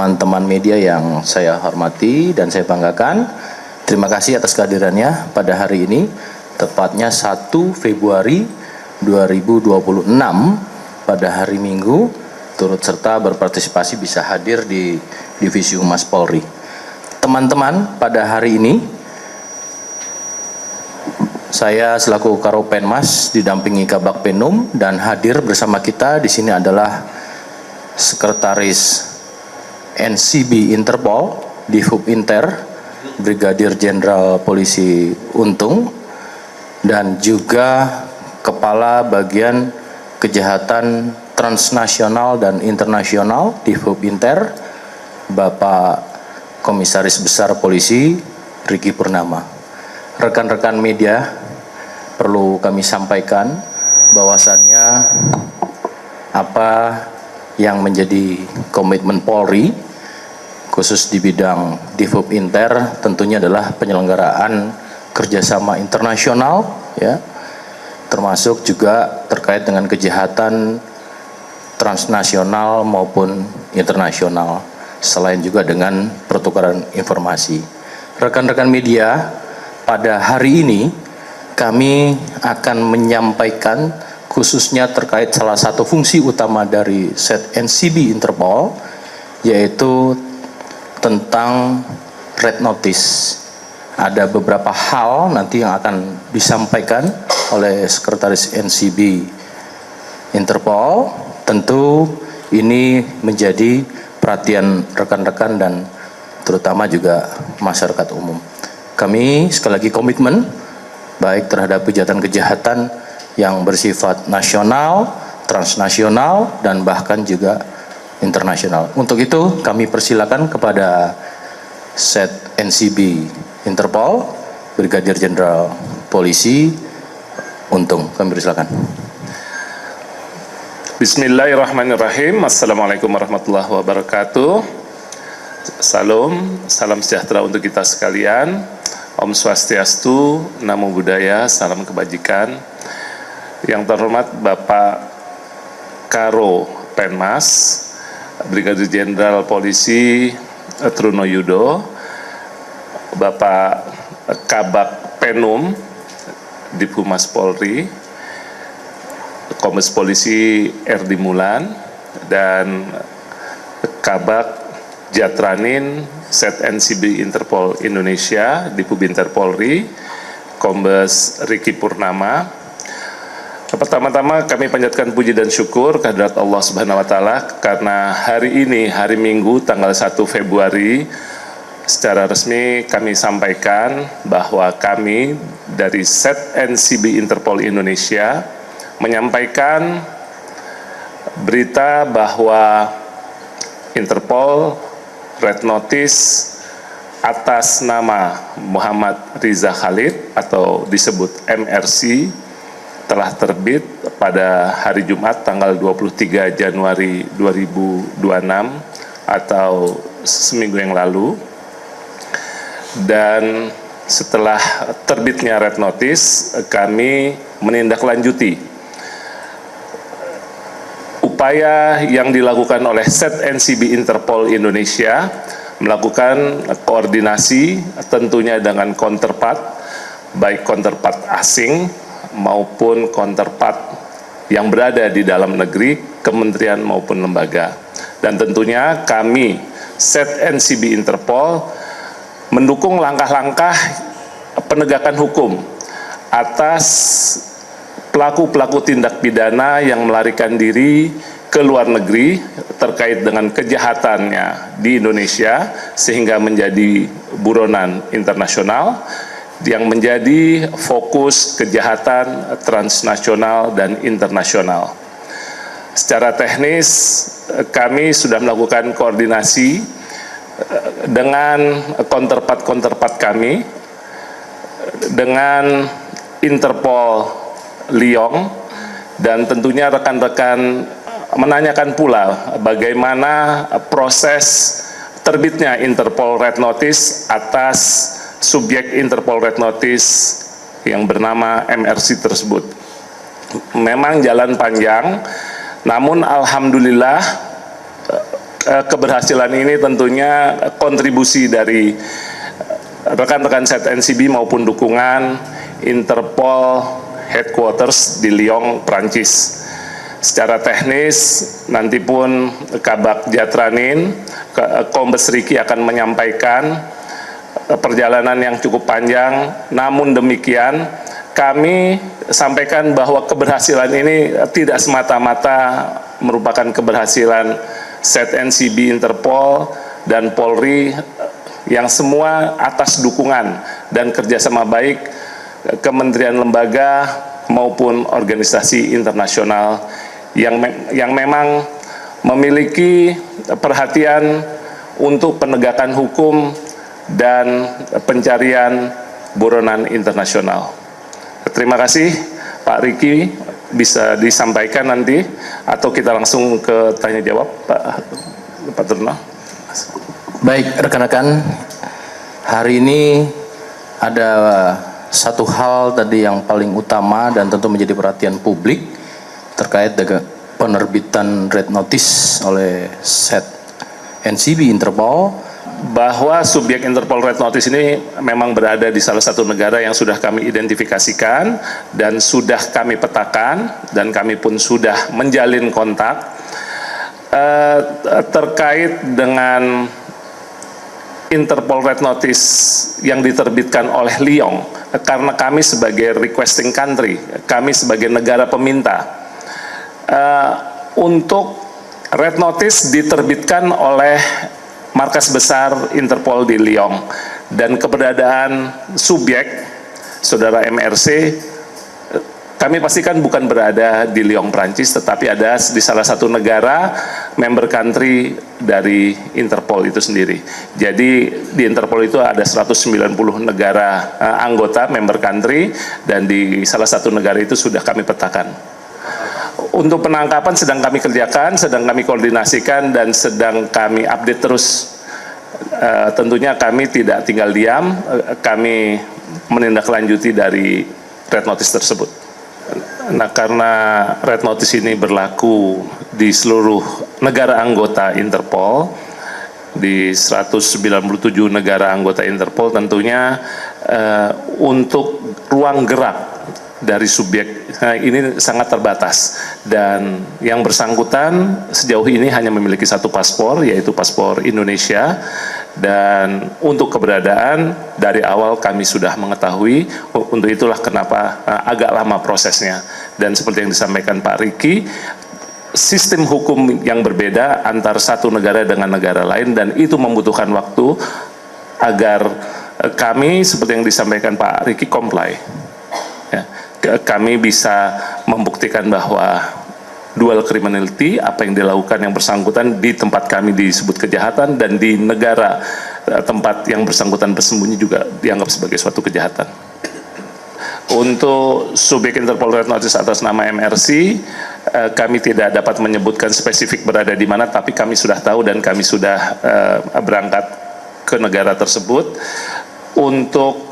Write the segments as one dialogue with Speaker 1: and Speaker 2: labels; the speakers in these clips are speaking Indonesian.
Speaker 1: teman-teman media yang saya hormati dan saya banggakan. Terima kasih atas kehadirannya pada hari ini, tepatnya 1 Februari 2026 pada hari Minggu, turut serta berpartisipasi bisa hadir di Divisi Humas Polri. Teman-teman, pada hari ini saya selaku Karopenmas didampingi Kabak Penum dan hadir bersama kita di sini adalah Sekretaris NCB Interpol Divhub Inter Brigadir Jenderal Polisi Untung dan juga Kepala Bagian Kejahatan Transnasional dan Internasional Divhub Inter Bapak Komisaris Besar Polisi Riki Purnama. Rekan-rekan media, perlu kami sampaikan bahwasannya apa yang menjadi komitmen Polri khusus di bidang Divhub Inter tentunya adalah penyelenggaraan kerjasama internasional, ya, termasuk juga terkait dengan kejahatan transnasional maupun internasional, selain juga dengan pertukaran informasi. Rekan-rekan media, pada hari ini kami akan menyampaikan khususnya terkait salah satu fungsi utama dari set NCB Interpol, yaitu tentang red notice. Ada beberapa hal nanti yang akan disampaikan oleh Sekretaris NCB Interpol. Tentu ini menjadi perhatian rekan-rekan dan terutama juga masyarakat umum. Kami sekali lagi komitmen baik terhadap kejahatan-kejahatan yang bersifat nasional, transnasional, dan bahkan juga internasional. Untuk itu kami persilakan kepada set NCB Interpol Brigadir Jenderal Polisi Untung. Kami persilakan.
Speaker 2: Bismillahirrahmanirrahim. Assalamualaikum warahmatullahi wabarakatuh. Salam sejahtera untuk kita sekalian. Om Swastiastu, Namo Buddhaya, salam kebajikan. Yang terhormat Bapak Karo Penmas, Brigadir Jenderal Polisi Truno Yudo, Bapak Kabak Penum Divhumas Polri, Kombes Polisi Erdi Mulan, dan Kabak Jatranin Set NCB Interpol Indonesia Divhub Inter Polri, Kombes Riki Purnama. Pertama-tama kami panjatkan puji dan syukur kehadirat Allah Subhanahu wa taala karena hari ini, hari Minggu tanggal 1 Februari, secara resmi kami sampaikan bahwa kami dari Set NCB Interpol Indonesia menyampaikan berita bahwa Interpol red notice atas nama Muhammad Riza Khalid atau disebut MRC telah terbit pada hari Jumat tanggal 23 Januari 2026 atau seminggu yang lalu. Dan setelah terbitnya red notice, kami menindaklanjuti upaya yang dilakukan oleh Set NCB Interpol Indonesia melakukan koordinasi tentunya dengan counterpart, baik counterpart asing maupun counterpart yang berada di dalam negeri, kementerian maupun lembaga. Dan tentunya kami, Set NCB Interpol, mendukung langkah-langkah penegakan hukum atas pelaku-pelaku tindak pidana yang melarikan diri ke luar negeri terkait dengan kejahatannya di Indonesia sehingga menjadi buronan internasional yang menjadi fokus kejahatan transnasional dan internasional. Secara teknis, kami sudah melakukan koordinasi dengan counterpart kami, dengan Interpol Lyon, dan tentunya rekan-rekan menanyakan pula bagaimana proses terbitnya Interpol Red Notice atas subjek Interpol Red Notice yang bernama MRC tersebut. Memang jalan panjang, namun alhamdulillah keberhasilan ini tentunya kontribusi dari rekan-rekan ZNCB maupun dukungan Interpol Headquarters di Lyon, Prancis. Secara teknis, nanti pun Kabak Jatranin, Kombes Riki akan menyampaikan perjalanan yang cukup panjang. Namun demikian, kami sampaikan bahwa keberhasilan ini tidak semata-mata merupakan keberhasilan ZNCB, Interpol, dan Polri yang semua atas dukungan dan kerjasama baik kementerian lembaga maupun organisasi internasional yang memang memiliki perhatian untuk penegakan hukum dan pencarian buronan internasional. Terima kasih Pak Riki, bisa disampaikan nanti atau kita langsung ke tanya jawab Pak Turno.
Speaker 1: Baik rekan-rekan, hari ini ada satu hal tadi yang paling utama dan tentu menjadi perhatian publik terkait dengan penerbitan red notice oleh ZNCB Interpol, bahwa subjek Interpol Red Notice ini memang berada di salah satu negara yang sudah kami identifikasikan dan sudah kami petakan, dan kami pun sudah menjalin kontak terkait dengan Interpol Red Notice yang diterbitkan oleh Lyon, karena kami sebagai requesting country, kami sebagai negara peminta, untuk Red Notice diterbitkan oleh markas besar Interpol di Lyon, dan keberadaan subjek saudara MRC kami pastikan bukan berada di Lyon, Prancis, tetapi ada di salah satu negara member country dari Interpol itu sendiri. Jadi di Interpol itu ada 190 negara anggota member country, dan di salah satu negara itu sudah kami petakan. Untuk penangkapan sedang kami kerjakan, sedang kami koordinasikan, dan sedang kami update terus. Tentunya kami tidak tinggal diam, kami menindaklanjuti dari red notice tersebut. Nah, karena red notice ini berlaku di seluruh negara anggota Interpol, di 197 negara anggota Interpol, tentunya untuk ruang gerak dari subjek ini sangat terbatas, dan yang bersangkutan sejauh ini hanya memiliki satu paspor, yaitu paspor Indonesia, dan untuk keberadaan dari awal kami sudah mengetahui. Untuk itulah kenapa agak lama prosesnya, dan seperti yang disampaikan Pak Riki, sistem hukum yang berbeda antar satu negara dengan negara lain, dan itu membutuhkan waktu agar kami, seperti yang disampaikan Pak Riki, comply. Ya, kami bisa membuktikan bahwa dual criminality, apa yang dilakukan yang bersangkutan di tempat kami disebut kejahatan, dan di negara tempat yang bersangkutan bersembunyi juga dianggap sebagai suatu kejahatan. Untuk subjek Interpol Red Notice atas nama MRC, kami tidak dapat menyebutkan spesifik berada di mana, tapi kami sudah tahu dan kami sudah berangkat ke negara tersebut. Untuk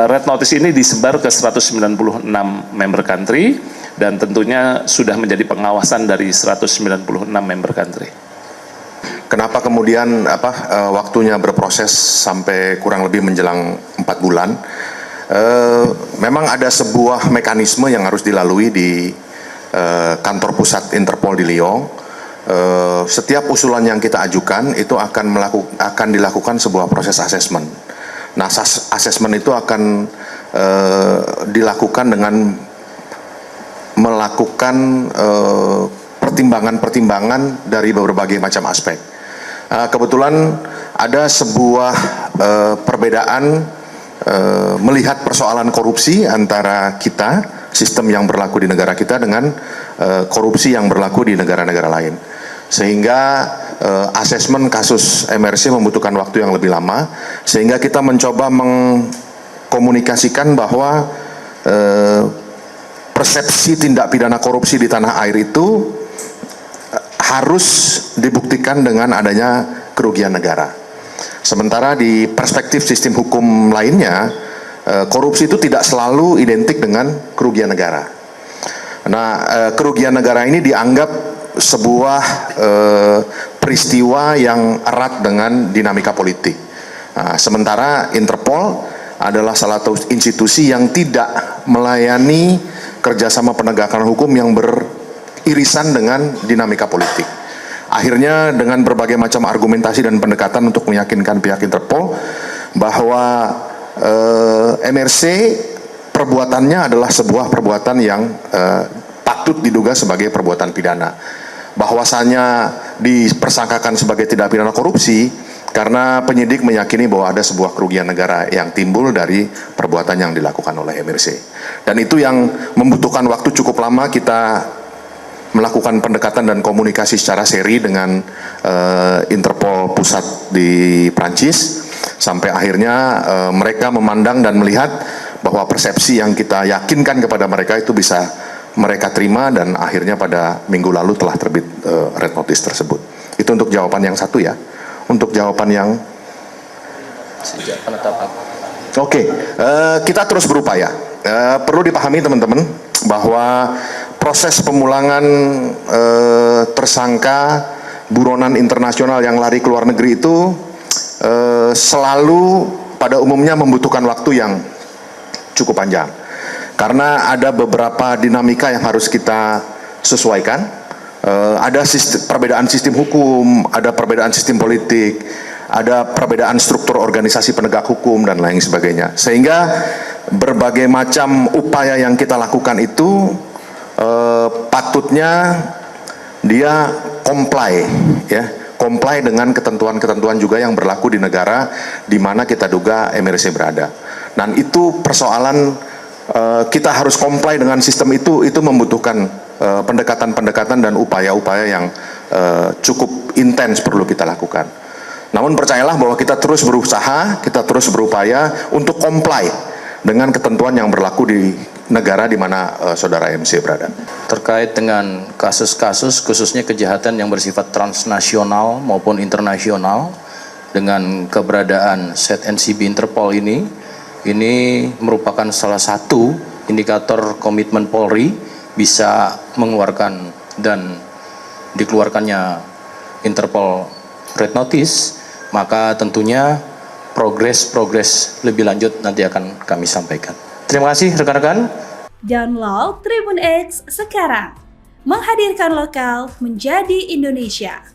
Speaker 1: red notice ini disebar ke 196 member country, dan tentunya sudah menjadi pengawasan dari 196 member country.
Speaker 3: Kenapa kemudian waktunya berproses sampai kurang lebih menjelang 4 bulan? Memang ada sebuah mekanisme yang harus dilalui di kantor pusat Interpol di Lyon. Setiap usulan yang kita ajukan itu akan dilakukan sebuah proses asesmen. Nah, asesmen itu akan dilakukan dengan melakukan pertimbangan-pertimbangan dari berbagai macam aspek. Kebetulan ada sebuah perbedaan melihat persoalan korupsi antara kita, sistem yang berlaku di negara kita, dengan korupsi yang berlaku di negara-negara lain. Sehingga asesmen kasus MRC membutuhkan waktu yang lebih lama, sehingga kita mencoba mengkomunikasikan bahwa persepsi tindak pidana korupsi di tanah air itu harus dibuktikan dengan adanya kerugian negara. Sementara di perspektif sistem hukum lainnya, korupsi itu tidak selalu identik dengan kerugian negara. Nah, kerugian negara ini dianggap sebuah peristiwa yang erat dengan dinamika politik. Nah, sementara Interpol adalah salah satu institusi yang tidak melayani kerjasama penegakan hukum yang beririsan dengan dinamika politik. Akhirnya dengan berbagai macam argumentasi dan pendekatan untuk meyakinkan pihak Interpol bahwa MRC perbuatannya adalah sebuah perbuatan yang patut diduga sebagai perbuatan pidana. Bahwasanya dipersangkakan sebagai tindak pidana korupsi karena penyidik meyakini bahwa ada sebuah kerugian negara yang timbul dari perbuatan yang dilakukan oleh MRC. Dan itu yang membutuhkan waktu cukup lama kita melakukan pendekatan dan komunikasi secara seri dengan Interpol pusat di Prancis sampai akhirnya mereka memandang dan melihat bahwa persepsi yang kita yakinkan kepada mereka itu bisa mereka terima dan akhirnya pada minggu lalu telah terbit red notice tersebut. Itu untuk jawaban yang satu ya. Untuk jawaban yang
Speaker 1: Sejak penetapan.
Speaker 3: Oke, kita terus berupaya. Perlu dipahami teman-teman bahwa proses pemulangan tersangka buronan internasional yang lari ke luar negeri itu selalu pada umumnya membutuhkan waktu yang cukup panjang. Karena ada beberapa dinamika yang harus kita sesuaikan. Ada perbedaan sistem hukum, ada perbedaan sistem politik, ada perbedaan struktur organisasi penegak hukum dan lain sebagainya. Sehingga berbagai macam upaya yang kita lakukan itu patutnya dia comply dengan ketentuan-ketentuan juga yang berlaku di negara di mana kita duga MRC berada. Dan itu persoalan kita harus comply dengan sistem itu membutuhkan pendekatan-pendekatan dan upaya-upaya yang cukup intens perlu kita lakukan. Namun percayalah bahwa kita terus berusaha, kita terus berupaya untuk comply dengan ketentuan yang berlaku di negara di mana saudara MC berada.
Speaker 1: Terkait dengan kasus-kasus khususnya kejahatan yang bersifat transnasional maupun internasional dengan keberadaan ZNCB Interpol ini merupakan salah satu indikator komitmen Polri bisa mengeluarkan dan dikeluarkannya Interpol Red Notice, maka tentunya progres lebih lanjut nanti akan kami sampaikan. Terima kasih rekan-rekan.
Speaker 4: Download Tribun X sekarang. Menghadirkan lokal menjadi Indonesia.